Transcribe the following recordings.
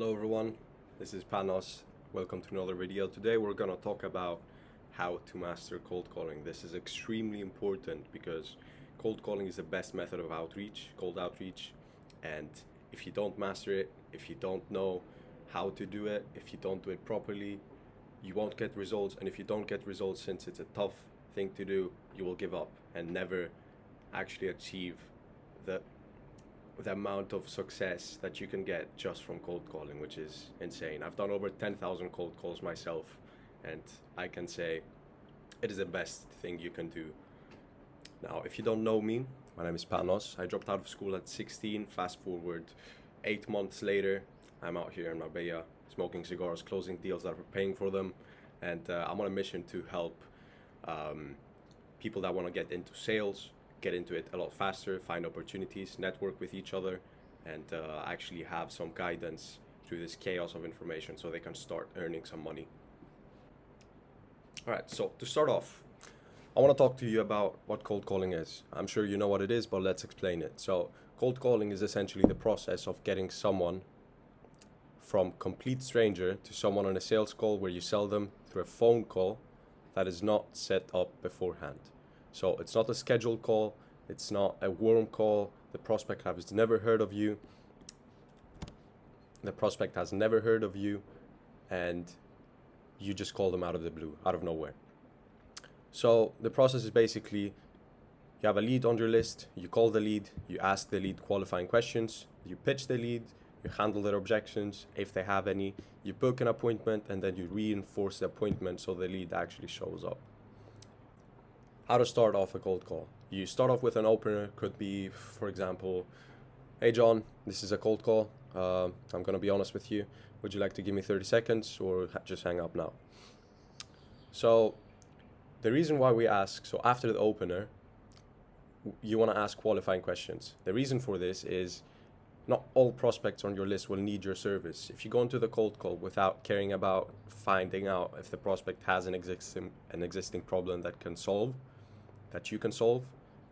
Hello everyone, this is Panos. Welcome to another video. Today we're gonna talk about how to master cold calling. This is extremely important because cold calling is the best method of outreach, cold outreach. And if you don't master it, if you don't know how to do it, if you don't do it properly, you won't get results. And if you don't get results, since it's a tough thing to do, you will give up and never actually achieve the amount of success that you can get just from cold calling, which is insane. I've done over 10,000 cold calls myself, and I can say it is the best thing you can do. Now, if you don't know me, my name is Panos. I dropped out of school at 16. Fast forward 8 months later, I'm out here in Marbella smoking cigars, closing deals that are paying for them, and I'm on a mission to help people that want to get into sales, get into it a lot faster, find opportunities, network with each other, and actually have some guidance through this chaos of information so they can start earning some money. All right, so to start off, I want to talk to you about what cold calling is. I'm sure you know what it is, but let's explain it. So cold calling is essentially the process of getting someone from complete stranger to someone on a sales call where you sell them through a phone call that is not set up beforehand. So it's not a scheduled call, it's not a warm call. The prospect has never heard of you. And you just call them out of the blue, out of nowhere. So the process is basically, you have a lead on your list, you call the lead, you ask the lead qualifying questions, you pitch the lead, you handle their objections if they have any, you book an appointment, and then you reinforce the appointment so the lead actually shows up. How to start off a cold call. You start off with an opener, could be, for example, hey John, this is a cold call. I'm gonna be honest with you. Would you like to give me 30 seconds or just hang up now? So the reason why we ask, so after the opener, you wanna ask qualifying questions. The reason for this is not all prospects on your list will need your service. If you go into the cold call without caring about finding out if the prospect has an existing problem that you can solve,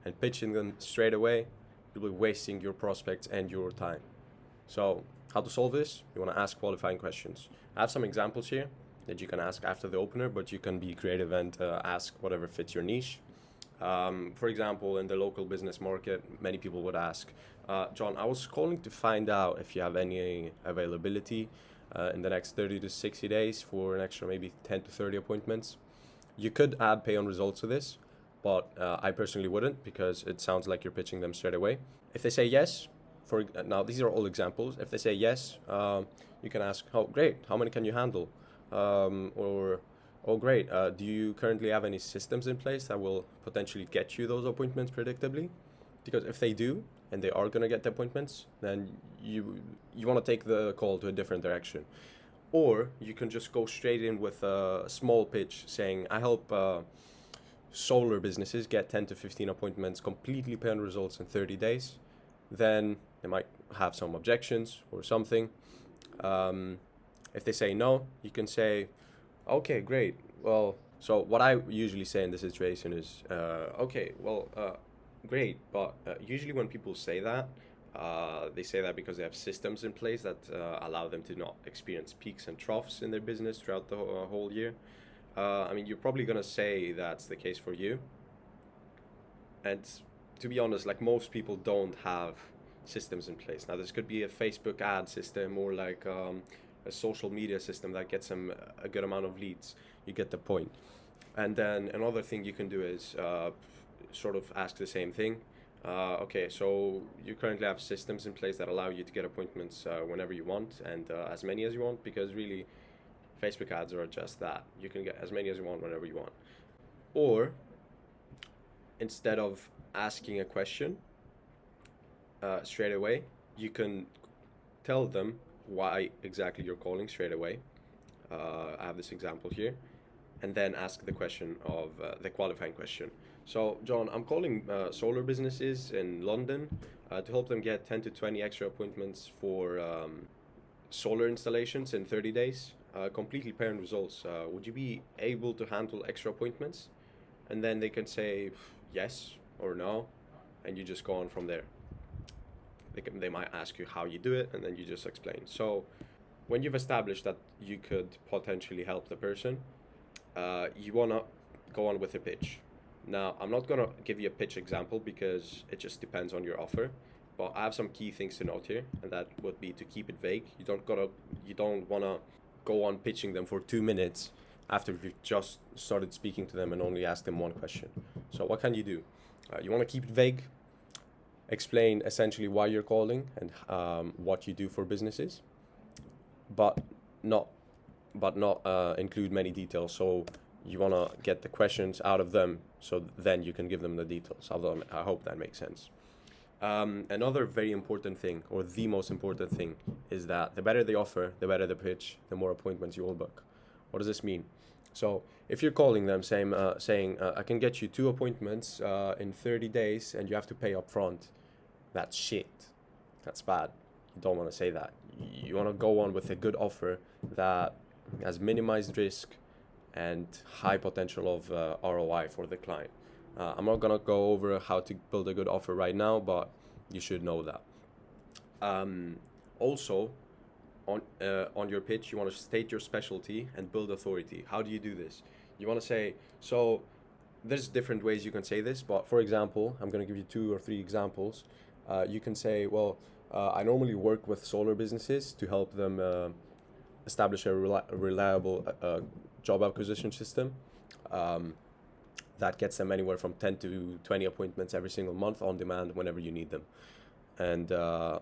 and pitching them straight away, you'll be wasting your prospects and your time. So how to solve this? You want to ask qualifying questions. I have some examples here that you can ask after the opener, but you can be creative and ask whatever fits your niche. For example, in the local business market, many people would ask, John, I was calling to find out if you have any availability in the next 30 to 60 days for an extra maybe 10 to 30 appointments. You could add pay on results to this, but I personally wouldn't, because it sounds like you're pitching them straight away. If they say yes, now these are all examples. If they say yes, you can ask, oh great, how many can you handle? Or oh great, do you currently have any systems in place that will potentially get you those appointments predictably? Because if they do, and they are going to get the appointments, then you want to take the call to a different direction. Or you can just go straight in with a small pitch saying, I help solar businesses get 10 to 15 appointments, completely pay on results in 30 days. Then they might have some objections or something. If they say no, you can say, okay, great. Well, so what I usually say in this situation is, great. But usually when people say that, they say that because they have systems in place that allow them to not experience peaks and troughs in their business throughout the whole year. You're probably going to say that's the case for you. And to be honest, like, most people don't have systems in place. Now, this could be a Facebook ad system or like a social media system that gets them a good amount of leads. You get the point. And then another thing you can do is sort of ask the same thing. Okay, so you currently have systems in place that allow you to get appointments whenever you want, and as many as you want, because really Facebook ads are just that. You can get as many as you want whenever you want. Or instead of asking a question straight away, you can tell them why exactly you're calling straight away. I have this example here. And then ask the question of the qualifying question. So, John, I'm calling solar businesses in London to help them get 10 to 20 extra appointments for solar installations in 30 days. Completely pay on results. Would you be able to handle extra appointments? And then they can say yes or no, and you just go on from there. They might ask you how you do it, and then you just explain. So when you've established that you could potentially help the person, you want to go on with a pitch. Now, I'm not going to give you a pitch example because it just depends on your offer, but I have some key things to note here, and that would be to keep it vague. You don't want to go on pitching them for 2 minutes after you've just started speaking to them and only ask them one question. So what can you do? You want to keep it vague, explain essentially why you're calling and what you do for businesses, but not include many details. So you want to get the questions out of them, so then you can give them the details. Although I hope that makes sense. Another very important thing, or the most important thing, is that the better the offer, the better the pitch, the more appointments you will book. What does this mean? So if you're calling them saying I can get you 2 appointments in 30 days and you have to pay up front, that's shit. That's bad. You don't want to say that. You want to go on with a good offer that has minimized risk and high potential of ROI for the client. I'm not going to go over how to build a good offer right now, but you should know that. Also, on your pitch, you want to state your specialty and build authority. How do you do this? You want to say, so there's different ways you can say this, but for example, I'm going to give you 2 or 3 examples. You can say, well, I normally work with solar businesses to help them establish a reliable job acquisition system that gets them anywhere from 10 to 20 appointments every single month on demand whenever you need them. And that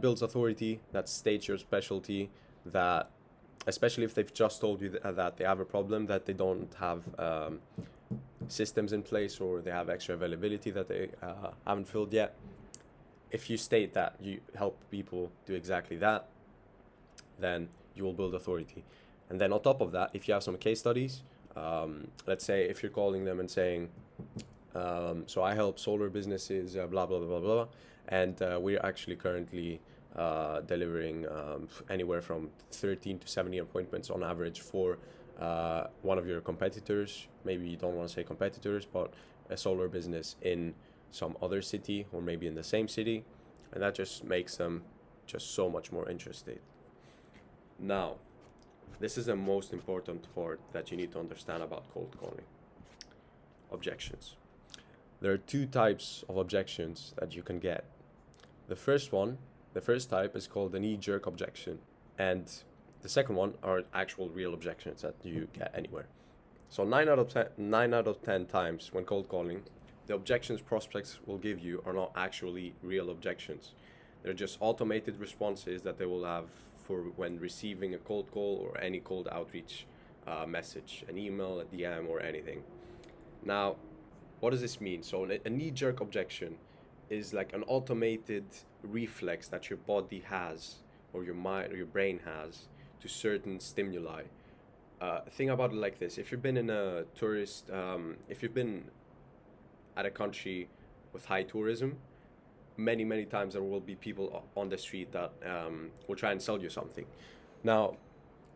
builds authority, that states your specialty, that especially if they've just told you that they have a problem, that they don't have systems in place or they have extra availability that they haven't filled yet. If you state that you help people do exactly that, then you will build authority. And then on top of that, if you have some case studies, let's say if you're calling them and saying, so I help solar businesses, blah, blah, blah, blah, blah, and we're actually currently delivering anywhere from 13 to 70 appointments on average for one of your competitors. Maybe you don't want to say competitors, but a solar business in some other city or maybe in the same city, and that just makes them just so much more interested. Now, this is the most important part that you need to understand about cold calling. Objections. There are 2 types of objections that you can get. The first type is called a knee-jerk objection, and the second one are actual real objections that you get anywhere. So 9 out of 10 times when cold calling, the objections prospects will give you are not actually real objections. They're just automated responses that they will have for when receiving a cold call or any cold outreach message, an email, a DM, or anything. Now, what does this mean? So a knee-jerk objection is like an automated reflex that your body has, or your mind or your brain has, to certain stimuli. Think about it like this: if you've been in a tourist, if you've been at a country with high tourism, many times there will be people on the street that will try and sell you something. Now,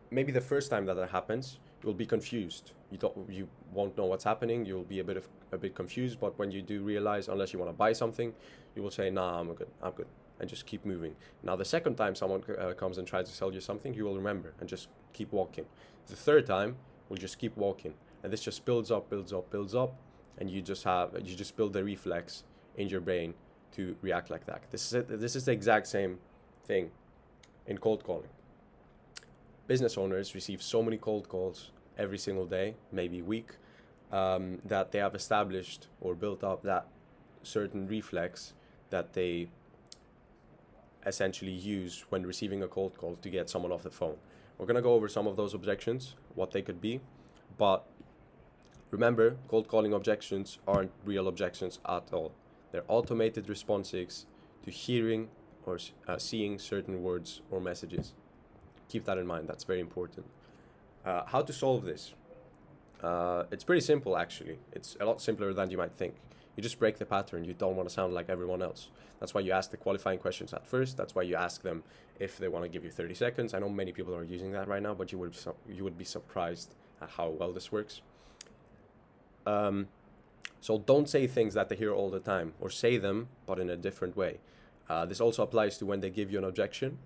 maybe the first time that happens, you'll be confused. You won't know what's happening. You'll be a bit confused. But when you do realize, unless you want to buy something, you will say, "Nah, I'm good, and just keep moving. Now, the second time someone comes and tries to sell you something, you will remember and just keep walking. The third time, we'll just keep walking, and this just builds up, and you just build the reflex in your brain to react like that. This is the exact same thing in cold calling. Business owners receive so many cold calls every single day, maybe week, that they have established or built up that certain reflex that they essentially use when receiving a cold call to get someone off the phone. We're going to go over some of those objections, what they could be, but remember, cold calling objections aren't real objections at all. They're automated responses to hearing or seeing certain words or messages. Keep that in mind. That's very important. How to solve this? It's pretty simple, actually. It's a lot simpler than you might think. You just break the pattern. You don't want to sound like everyone else. That's why you ask the qualifying questions at first. That's why you ask them if they want to give you 30 seconds. I know many people are using that right now, but you would be surprised at how well this works. So don't say things that they hear all the time, or say them, but in a different way. This also applies to when they give you an objection.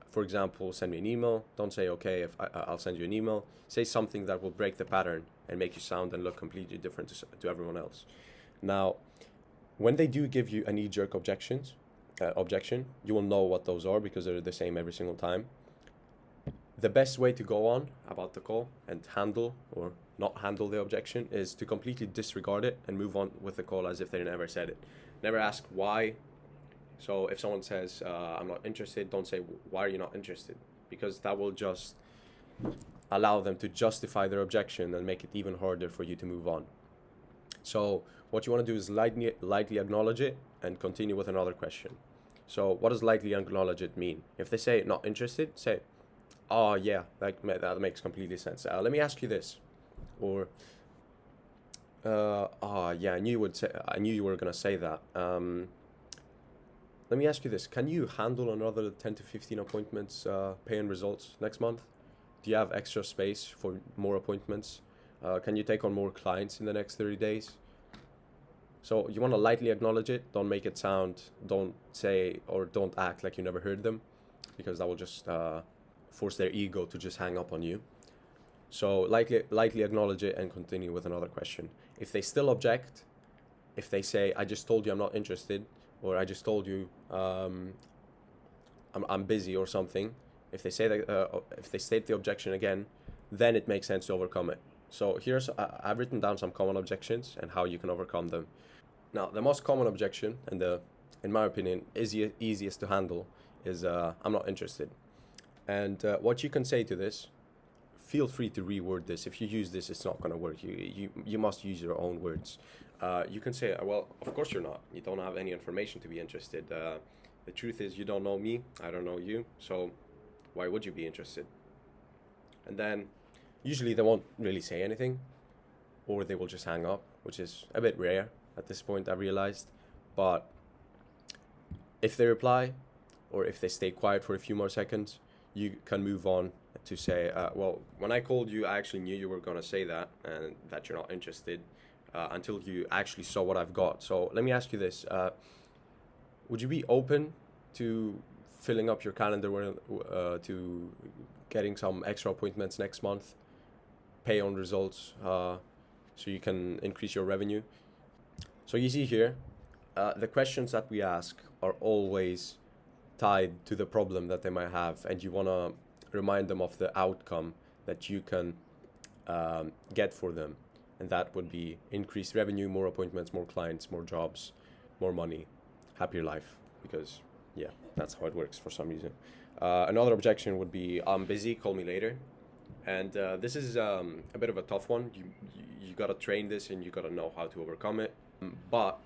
For example, send me an email. Don't say, okay, if I'll send you an email. Say something that will break the pattern and make you sound and look completely different to everyone else. Now, when they do give you a knee-jerk objection, you will know what those are because they're the same every single time. The best way to go on about the call and handle or not handle the objection is to completely disregard it and move on with the call as if they never said it. Never ask why. So if someone says, I'm not interested, don't say, why are you not interested? Because that will just allow them to justify their objection and make it even harder for you to move on. So what you want to do is lightly acknowledge it and continue with another question. So what does lightly acknowledge it mean? If they say not interested, say, oh yeah, that makes completely sense. Let me ask you this. Or, oh yeah, I knew you were gonna say that. Let me ask you this. Can you handle another 10 to 15 appointments, paying results next month? Do you have extra space for more appointments? Can you take on more clients in the next 30 days? So you want to lightly acknowledge it. Don't make it sound, don't say or don't act like you never heard them, because that will just force their ego to just hang up on you. So lightly acknowledge it and continue with another question. If they still object, if they say, I just told you I'm not interested, or I just told you I'm busy or something, if they say that, if they state the objection again, then it makes sense to overcome it. So I've written down some common objections and how you can overcome them. Now, the most common objection, and in my opinion, easiest to handle, is I'm not interested. And what you can say to this, feel free to reword this. If you use this, it's not going to work. You must use your own words. You can say, well, of course you're not. You don't have any information to be interested. The truth is, you don't know me, I don't know you, so why would you be interested? And then usually they won't really say anything, or they will just hang up, which is a bit rare at this point, I realized. But if they reply, or if they stay quiet for a few more seconds, you can move on to say, well, when I called you, I actually knew you were going to say that and that you're not interested until you actually saw what I've got. So let me ask you this. Would you be open to filling up your calendar to getting some extra appointments next month, pay on results, so you can increase your revenue? So you see here, the questions that we ask are always tied to the problem that they might have, and you want to remind them of the outcome that you can get for them, and that would be increased revenue, more appointments, more clients, more jobs, more money, happier life, because yeah, that's how it works for some reason. Another objection would be, I'm busy, call me later. And this is a bit of a tough one. You got to train this and you got to know how to overcome it. But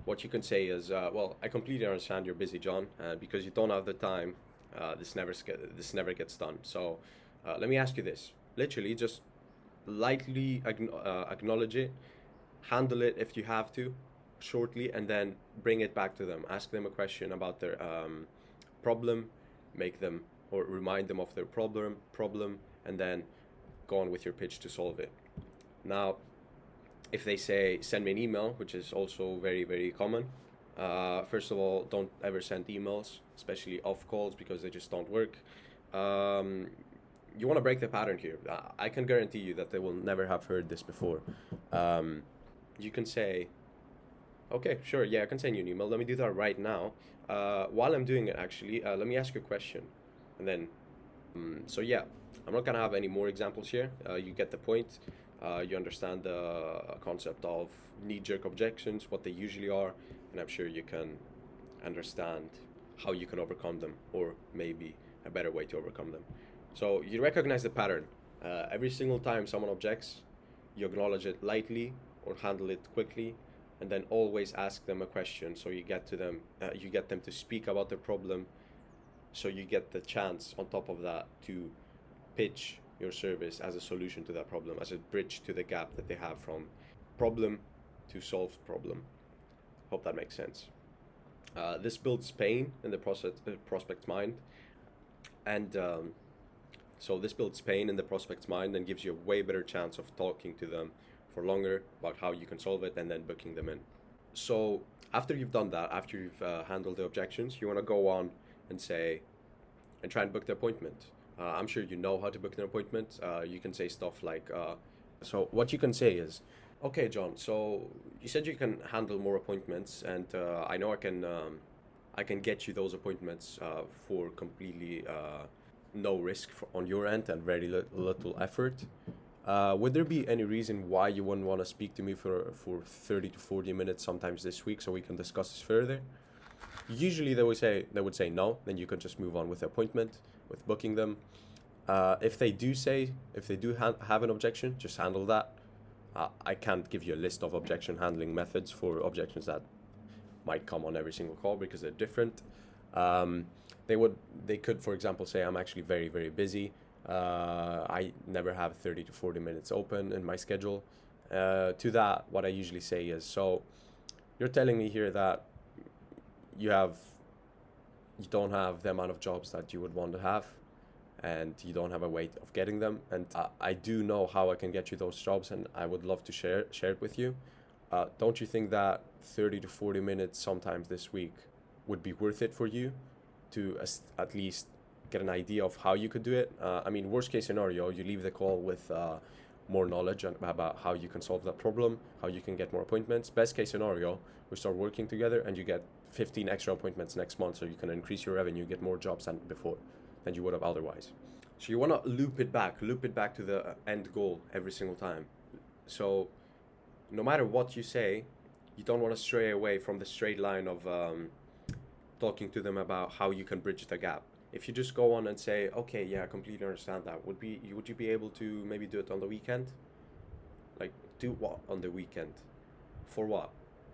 what you can say is, well, I completely understand you're busy, John, because you don't have the time. This never gets done. So let me ask you this. Literally, just lightly acknowledge it, handle it if you have to, shortly, and then bring it back to them. Ask them a question about their problem, make them or remind them of their problem, and then go on with your pitch to solve it. Now, if they say, send me an email, which is also very, very common, first of all, don't ever send emails, especially off calls, because they just don't work. You want to break the pattern here. I can guarantee you that they will never have heard this before. You can say, okay, sure, yeah, I can send you an email. Let me do that right now. While I'm doing it, actually, let me ask you a question. And then, so yeah, I'm not going to have any more examples here. You get the point. You understand the concept of knee-jerk objections, what they usually are, and I'm sure you can understand how you can overcome them, or maybe a better way to overcome them. So you recognize the pattern. Every single time someone objects, you acknowledge it lightly or handle it quickly, and then always ask them a question. So you get them to speak about their problem. So you get the chance on top of that to pitch your service as a solution to that problem, as a bridge to the gap that they have from problem to solved problem. Hope that makes sense. This builds pain in the prospect's mind, and so this builds pain in the prospect's mind and gives you a way better chance of talking to them for longer about how you can solve it, and then booking them in. So after you've done that, after you've handled the objections, you want to go on and say, and try and book the appointment. I'm sure you know how to book an appointment. You can say stuff like, so what you can say is, okay, John, so you said you can handle more appointments, and I know I can get you those appointments for completely no risk on your end and very little effort. Would there be any reason why you wouldn't want to speak to me for 30 to 40 minutes sometimes this week so we can discuss this further? Usually they would say no, then you could just move on with the appointment, with booking them. If they do have an objection, just handle that. I can't give you a list of objection handling methods for objections that might come on every single call because they're different. They could, for example, say I'm actually very, very busy. I never have 30 to 40 minutes open in my schedule. To that, what I usually say is, so you're telling me here that you don't have the amount of jobs that you would want to have, and you don't have a way of getting them. And I do know how I can get you those jobs, and I would love to share it with you. Don't you think that 30 to 40 minutes sometimes this week would be worth it for you to at least get an idea of how you could do it? I mean, worst case scenario, you leave the call with more knowledge about how you can solve that problem, how you can get more appointments. Best case scenario, we start working together and you get 15 extra appointments next month, so you can increase your revenue, get more jobs than you would have otherwise. So you want to loop it back to the end goal every single time. So no matter what you say, you don't want to stray away from the straight line of talking to them about how you can bridge the gap. If you just go on and say, okay, yeah, I completely understand that, would you be able to maybe do it on the weekend? Like, do what on the weekend? For what?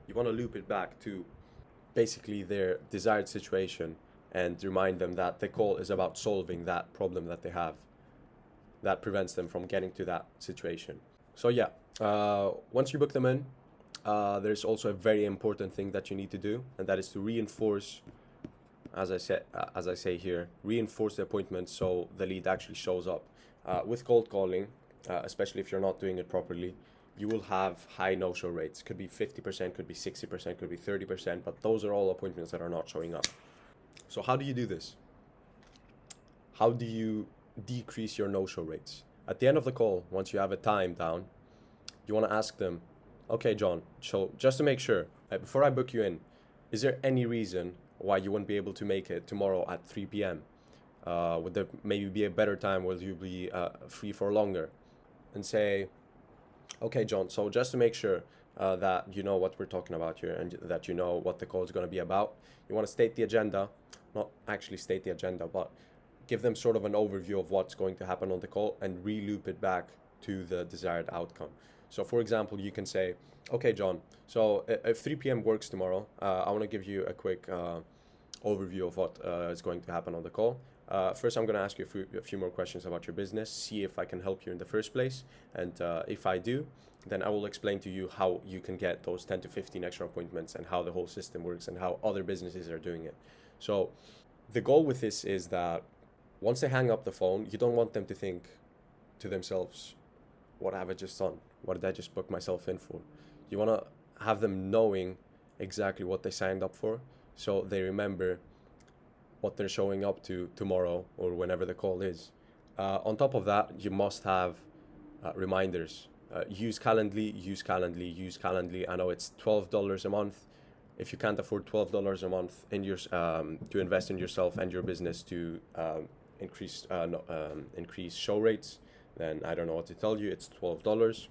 You want to loop it back to basically their desired situation and remind them that the call is about solving that problem that they have that prevents them from getting to that situation. So yeah, once you book them in, there's also a very important thing that you need to do, and that is to reinforce, as I say here, reinforce the appointment so the lead actually shows up. With cold calling, especially if you're not doing it properly, you will have high no-show rates. Could be 50%, could be 60%, could be 30%, but those are all appointments that are not showing up. So how do you do this? How do you decrease your no-show rates? At the end of the call, once you have a time down, you want to ask them, okay, John, so just to make sure, before I book you in, is there any reason why you wouldn't be able to make it tomorrow at 3 p.m.? Would there maybe be a better time? Will you be free for longer? And say, okay, John, so just to make sure that you know what we're talking about here and that you know what the call is going to be about, you want to state the agenda, not actually state the agenda, but give them sort of an overview of what's going to happen on the call and re-loop it back to the desired outcome. So for example, you can say, okay, John, so if 3 p.m. works tomorrow, I want to give you a quick overview of what is going to happen on the call. First, I'm going to ask you a few more questions about your business, see if I can help you in the first place. And if I do, then I will explain to you how you can get those 10 to 15 extra appointments and how the whole system works and how other businesses are doing it. So the goal with this is that once they hang up the phone, you don't want them to think to themselves, what have I just done? What did I just book myself in for? You want to have them knowing exactly what they signed up for, so they remember what they're showing up to tomorrow or whenever the call is. On top of that, you must have reminders. Use Calendly. I know it's $12 a month. If you can't afford $12 a month in your to invest in yourself and your business to increase show rates, then I don't know what to tell you. It's $12.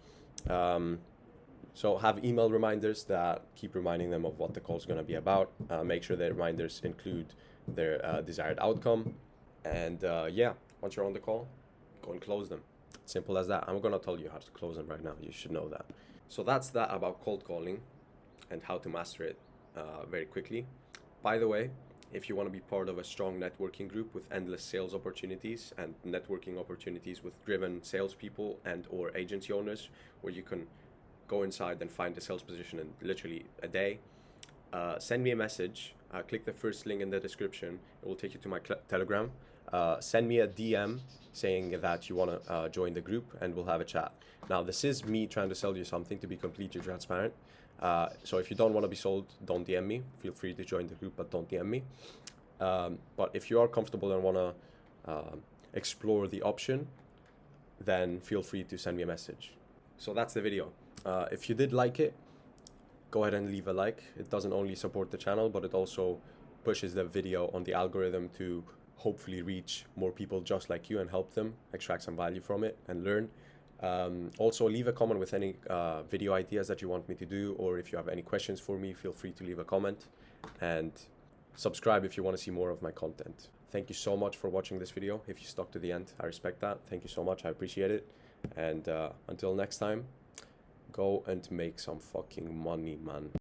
So have email reminders that keep reminding them of what the call is going to be about. Make sure the reminders include their desired outcome. And yeah, once you're on the call, go and close them. Simple as that. I'm going to tell you how to close them right now. You should know that. So that's that about cold calling and how to master it very quickly. By the way, if you want to be part of a strong networking group with endless sales opportunities and networking opportunities with driven salespeople and or agency owners, where you can go inside and find a sales position in literally a day, send me a message. Click the first link in the description. It will take you to my Telegram. Send me a DM saying that you want to join the group, and we'll have a chat. Now, this is me trying to sell you something, to be completely transparent. So if you don't want to be sold, don't DM me. Feel free to join the group, but don't DM me. But if you are comfortable and want to explore the option, then feel free to send me a message. So that's the video. If you did like it, go ahead and leave a like. It doesn't only support the channel, but it also pushes the video on the algorithm to hopefully reach more people just like you and help them extract some value from it and learn. Also, leave a comment with any video ideas that you want me to do, or if you have any questions for me, feel free to leave a comment, and subscribe if you want to see more of my content. Thank you so much for watching this video. If you stuck to the end, I respect that. Thank you so much. I appreciate it. And until next time, go and make some fucking money, man.